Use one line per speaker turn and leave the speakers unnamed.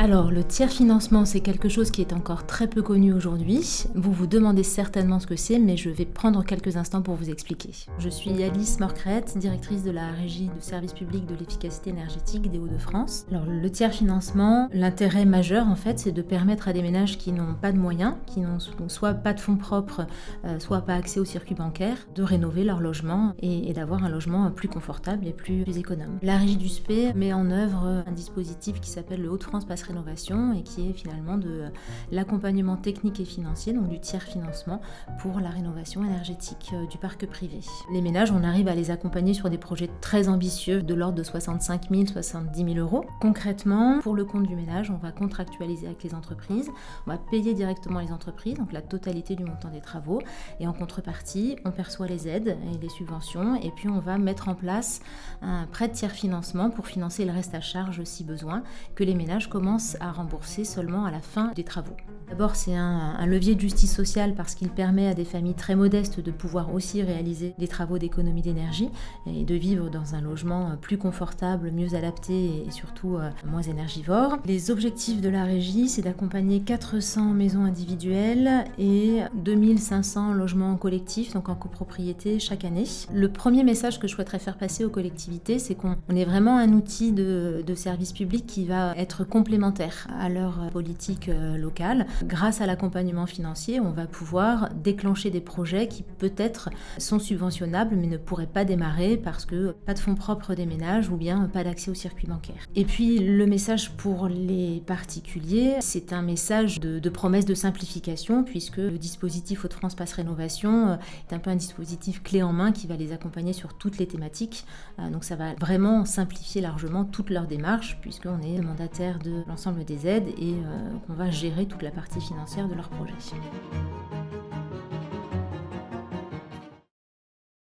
Alors, le tiers-financement, c'est quelque chose qui est encore très peu connu aujourd'hui. Vous vous demandez certainement ce que c'est, mais je vais prendre quelques instants pour vous expliquer. Je suis Alice Morcrette, directrice de la Régie de service public de l'efficacité énergétique des Hauts-de-France. Alors, le tiers-financement, l'intérêt majeur, en fait, c'est de permettre à des ménages qui n'ont pas de moyens, qui n'ont soit pas de fonds propres, soit pas accès au circuit bancaire, de rénover leur logement et d'avoir un logement plus confortable et plus économe. La Régie du SPE met en œuvre un dispositif qui s'appelle le Hauts-de-France Passe Rénovation et qui est finalement de l'accompagnement technique et financier, donc du tiers-financement pour la rénovation énergétique du parc privé. Les ménages, on arrive à les accompagner sur des projets très ambitieux de l'ordre de 65 000, 70 000 euros. Concrètement, pour le compte du ménage, on va contractualiser avec les entreprises, on va payer directement les entreprises, donc la totalité du montant des travaux, et en contrepartie, on perçoit les aides et les subventions, et puis on va mettre en place un prêt de tiers-financement pour financer le reste à charge si besoin, que les ménages commencent à rembourser seulement à la fin des travaux. D'abord, c'est un levier de justice sociale parce qu'il permet à des familles très modestes de pouvoir aussi réaliser des travaux d'économie d'énergie et de vivre dans un logement plus confortable, mieux adapté et surtout moins énergivore. Les objectifs de la régie, c'est d'accompagner 400 maisons individuelles et 2500 logements collectifs, donc en copropriété chaque année. Le premier message que je souhaiterais faire passer aux collectivités, c'est qu'on est vraiment un outil de service public qui va être complémentaire à leur politique locale. Grâce à l'accompagnement financier, on va pouvoir déclencher des projets qui peut-être sont subventionnables mais ne pourraient pas démarrer parce que pas de fonds propres des ménages ou bien pas d'accès au circuit bancaire. Et puis le message pour les particuliers, c'est un message de promesse de simplification puisque le dispositif Hauts-de-France Passe Rénovation est un peu un dispositif clé en main qui va les accompagner sur toutes les thématiques. Donc ça va vraiment simplifier largement toute leur démarche puisqu'on est mandataire de l'ensemble des aides et qu'on va gérer toute la partie financière de leur projet.